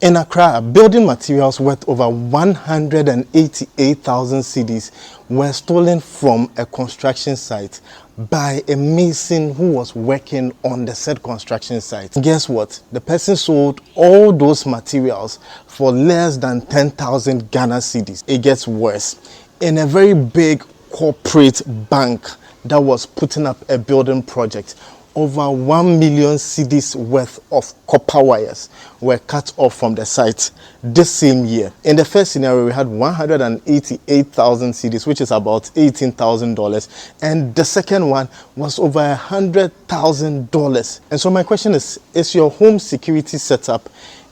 In Accra, building materials worth over 188,000 cedis were stolen from a construction site by a mason who was working on the said construction site. And guess what? The person sold all those materials for less than 10,000 Ghana cedis. It gets worse. In a very big corporate bank that was putting up a building project, over 1 million cedis worth of copper wires were cut off from the site this same year. In the first scenario, we had 188,000 cedis, which is about $18,000, and the second one was over $100,000. And so my question is your home security setup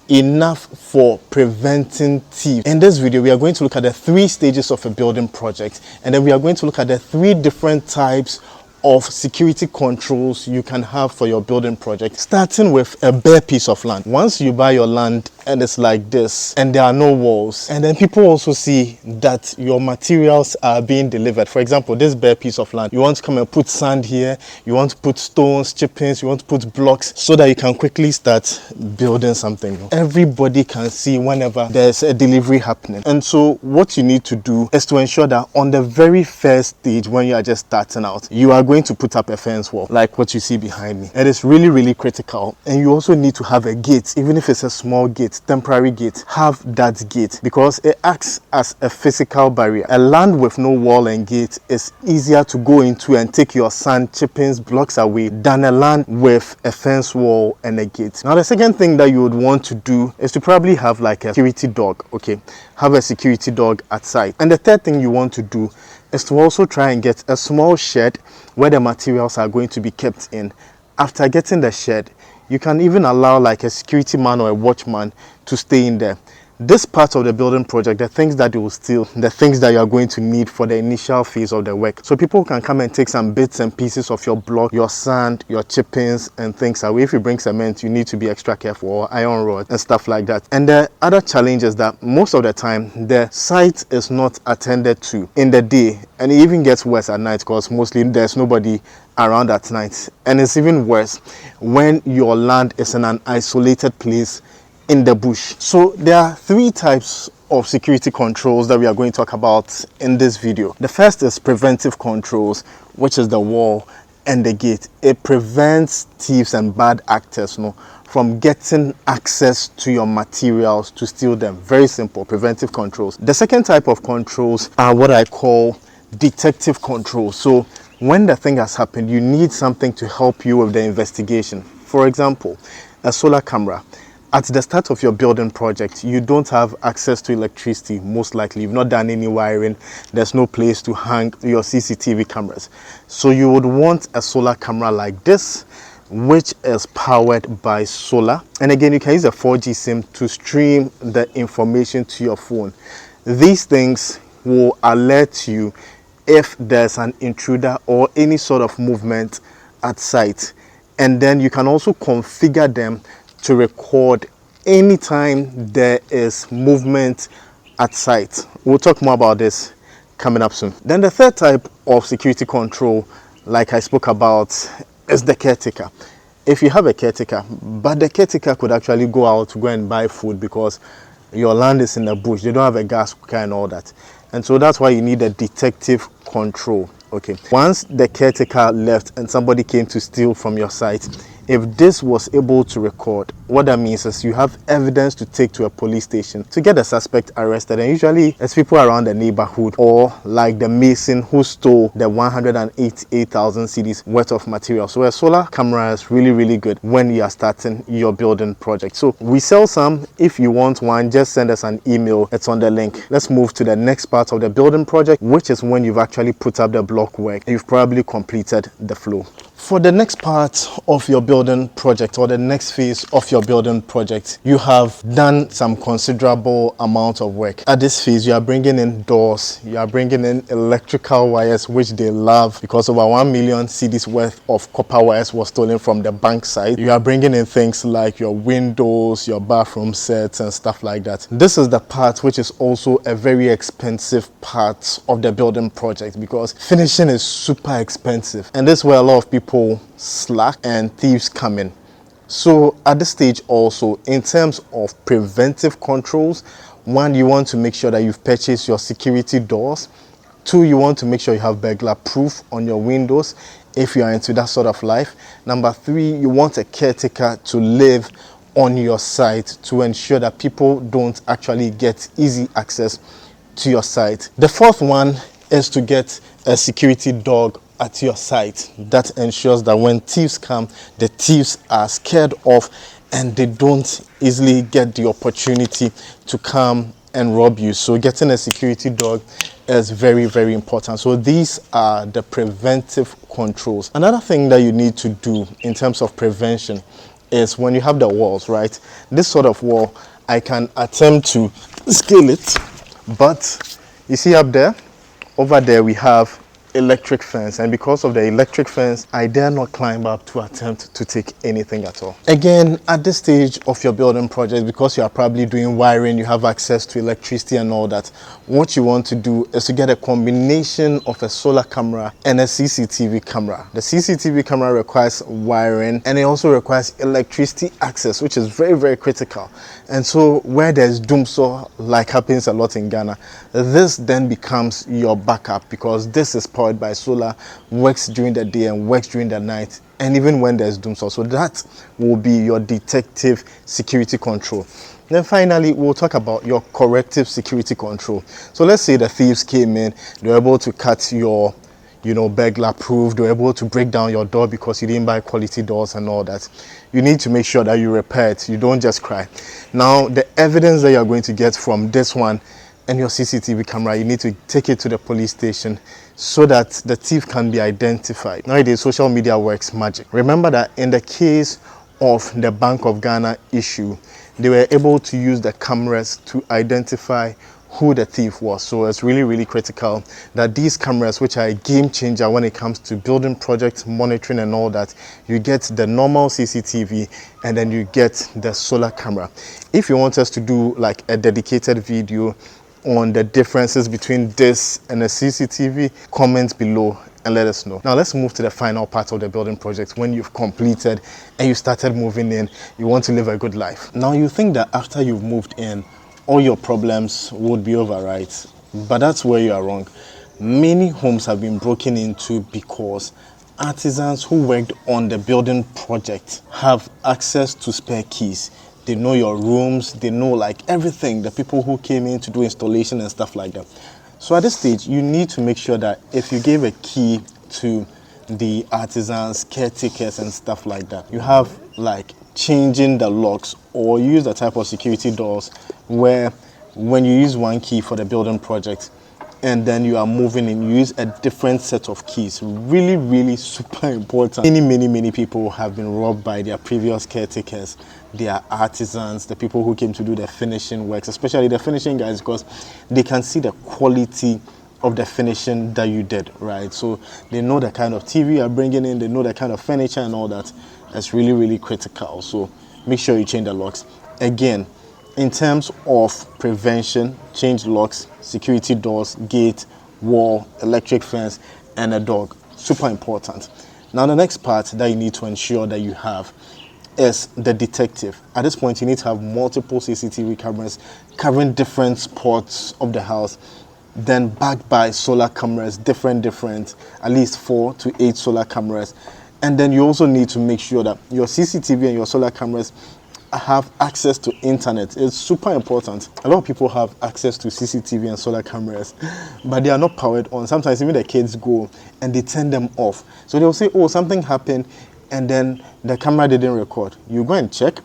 enough for preventing thieves? In this video, we are going to look at the 3 stages of a building project, and then we are going to look at the 3 different types of security controls you can have for your building project, starting with a bare piece of land. Once you buy your land and it's like this and there are no walls, and then people also see that your materials are being delivered. For example, this bare piece of land, you want to come and put sand here, you want to put stones, chippings, you want to put blocks so that you can quickly start building something. Everybody can see whenever there's a delivery happening. And so what you need to do is to ensure that on the very first stage, when you are just starting out, you are going to put up a fence wall like what you see behind me. It is really critical. And you also need to have a gate, even if it's a small gate, temporary gate. Have that gate because it acts as a physical barrier. A land with no wall and gate is easier to go into and take your sand, chippings, blocks away than a land with a fence wall and a gate. Now the second thing that you would want to do is to probably have like a security dog. Okay, have a security dog at site. And the third thing you want to do is to also try and get a small shed where the materials are going to be kept in. After getting the shed, you can even allow like a security man or a watchman to stay in there. This part of the building project, the things that they will steal, the things that you are going to need for the initial phase of the work. So people can come and take some bits and pieces of your block, your sand, your chippings and things away. If you bring cement, you need to be extra careful, or iron rod and stuff like that. And the other challenge is that most of the time, the site is not attended to in the day. And it even gets worse at night because mostly there's nobody around at night. And it's even worse when your land is in an isolated place in the bush. So there are 3 types of security controls that we are going to talk about in this video. The first is preventive controls, which is the wall and the gate. It prevents thieves and bad actors from getting access to your materials to steal them. Very simple, preventive controls. The second type of controls are what I call detective controls. So when the thing has happened, you need something to help you with the investigation. For example, a solar camera. At the start of your building project, you don't have access to electricity, most likely. You've not done any wiring. There's no place to hang your CCTV cameras. So you would want a solar camera like this, which is powered by solar. And again, you can use a 4G SIM to stream the information to your phone. These things will alert you if there's an intruder or any sort of movement at site. And then you can also configure them to record anytime there is movement at site. We'll talk more about this coming up soon. Then the third type of security control, like I spoke about, is the caretaker. If you have a caretaker, but the caretaker could actually go out to go and buy food because your land is in the bush, they don't have a gas cooker and all that. And so that's why you need a detective control. Okay, once the caretaker left and somebody came to steal from your site, if this was able to record, what that means is you have evidence to take to a police station to get the suspect arrested. And usually it's people around the neighborhood or like the mason who stole the 188,000 cedis worth of material. So a solar camera is really good when you are starting your building project. So we sell some. If you want one, just send us an email. It's on the link. Let's move to the next part of the building project, which is when you've actually put up the block work. You've probably completed the floor. For the next part of your building project or the next phase of your building project, you have done some considerable amount of work. At this phase, you are bringing in doors, you are bringing in electrical wires, which they love because over 1 million cedis worth of copper wires was stolen from the bank side. You are bringing in things like your windows, your bathroom sets and stuff like that. This is the part which is also a very expensive part of the building project because finishing is super expensive. And this is where a lot of people slack and thieves come in. So at this stage also, in terms of preventive controls, one, you want to make sure that you've purchased your security doors. Two, you want to make sure you have burglar proof on your windows if you are into that sort of life. Number three, you want a caretaker to live on your site to ensure that people don't actually get easy access to your site. The fourth one is to get a security dog at your site. That ensures that when thieves come, the thieves are scared off and they don't easily get the opportunity to come and rob you. So getting a security dog is very, very important. So these are the preventive controls. Another thing that you need to do in terms of prevention is when you have the walls, right? This sort of wall, I can attempt to scale it, but you see up there, over there we have electric fence, and because of the electric fence, I dare not climb up to attempt to take anything at all. Again, at this stage of your building project, because you are probably doing wiring, you have access to electricity and all that, what you want to do is to get a combination of a solar camera and a CCTV camera. The CCTV camera requires wiring and it also requires electricity access, which is very, very critical. And so where there's doomsday, like happens a lot in Ghana, this then becomes your backup, because this is powered by solar, works during the day and works during the night, and even when there's doomsday. So that will be your detective security control. Then finally, we'll talk about your corrective security control. So let's say the thieves came in, they were able to cut your burglar proof, they were able to break down your door because you didn't buy quality doors and all that. You need to make sure that you repair it. You don't just cry. Now, the evidence that you're going to get from this one and your CCTV camera, you need to take it to the police station so that the thief can be identified. Nowadays, social media works magic. Remember that in the case of the Bank of Ghana issue, they were able to use the cameras to identify who the thief was. So it's really, really critical that these cameras, which are a game changer when it comes to building project monitoring and all that, you get the normal CCTV and then you get the solar camera. If you want us to do like a dedicated video on the differences between this and a CCTV, comment below and let us know. Now let's move to the final part of the building project. When you've completed and you started moving in, you want to live a good life. Now you think that after you've moved in, all your problems would be over, right? But that's where you are wrong. Many homes have been broken into because artisans who worked on the building project have access to spare keys. They know your rooms, they know like everything, the people who came in to do installation and stuff like that. So at this stage, you need to make sure that if you gave a key to the artisans, caretakers and stuff like that, you have like changing the locks or use the type of security doors where when you use one key for the building project and then you are moving in, you use a different set of keys. Really, really super important. Many people have been robbed by their previous caretakers, their artisans, the people who came to do the finishing works, especially the finishing guys, because they can see the quality of the finishing that you did, right? So they know the kind of TV you're bringing in, they know the kind of furniture and all that. That's really, really critical. So make sure you change the locks. Again, in terms of prevention, change locks, security doors, gate, wall, electric fence, and a dog. Super important. Now the next part that you need to ensure that you have is the detective. At this point, you need to have multiple CCTV cameras covering different spots of the house, then backed by solar cameras, different, at least 4 to 8 solar cameras. And then you also need to make sure that your CCTV and your solar cameras have access to internet. It's super important. A lot of people have access to CCTV and solar cameras, but they are not powered on. Sometimes even the kids go and they turn them off. So they'll say, oh, something happened and then the camera didn't record. You go and check.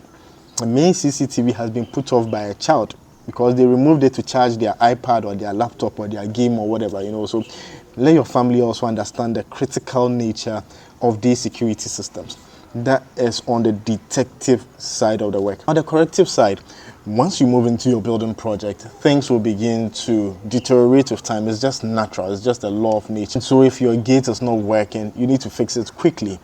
The main CCTV has been put off by a child because they removed it to charge their iPad or their laptop or their game or whatever, So let your family also understand the critical nature of these security systems. That is on the detective side of the work. On the corrective side, once you move into your building project, things will begin to deteriorate with time. It's just natural. It's just a law of nature. So if your gate is not working, you need to fix it quickly.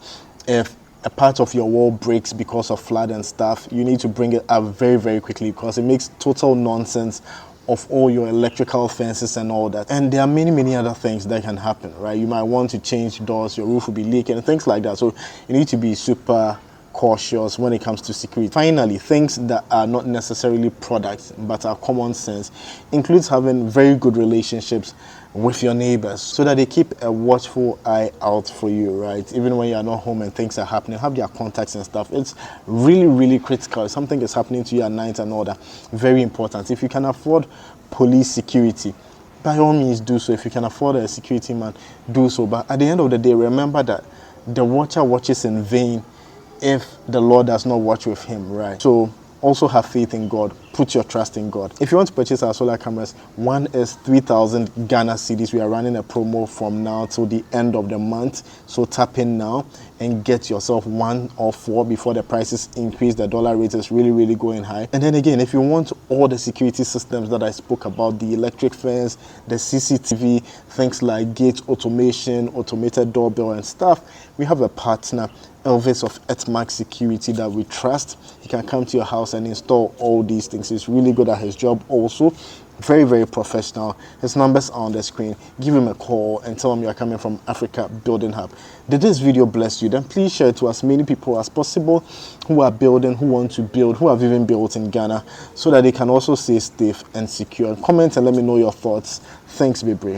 If a part of your wall breaks because of flood and stuff, you need to bring it up very, very quickly because it makes total nonsense of all your electrical fences and all that. And there are many other things that can happen, right? You might want to change doors, your roof will be leaking and things like that. So you need to be super cautious when it comes to security. Finally, things that are not necessarily products but are common sense includes having very good relationships with your neighbors so that they keep a watchful eye out for you, right? Even when you're not home and things are happening, have their contacts and stuff. It's really critical. If something is happening to you at night and all that, very important. If you can afford police security, by all means do so. If you can afford a security man, do so. But at the end of the day, remember that the watcher watches in vain if the Lord does not watch with him, right? So also have faith in God. Put your trust in God. If you want to purchase our solar cameras, one is 3,000 Ghana cedis. We are running a promo from now till the end of the month. So tap in now and get yourself one or four before the prices increase. The dollar rate is really going high. And then again, if you want all the security systems that I spoke about, the electric fence, the CCTV, things like gate automation, automated doorbell and stuff, we have a partner, Elvis of Etmark Security, that we trust. He can come to your house and install all these things. He's really good at his job also. Very professional. His numbers are on the screen. Give him a call and tell him you are coming from Africa Building Hub. Did this video bless you? Then please share it to as many people as possible who are building, who want to build, who have even built in Ghana, so that they can also stay safe and secure. Comment and let me know your thoughts. Thanks, be brave.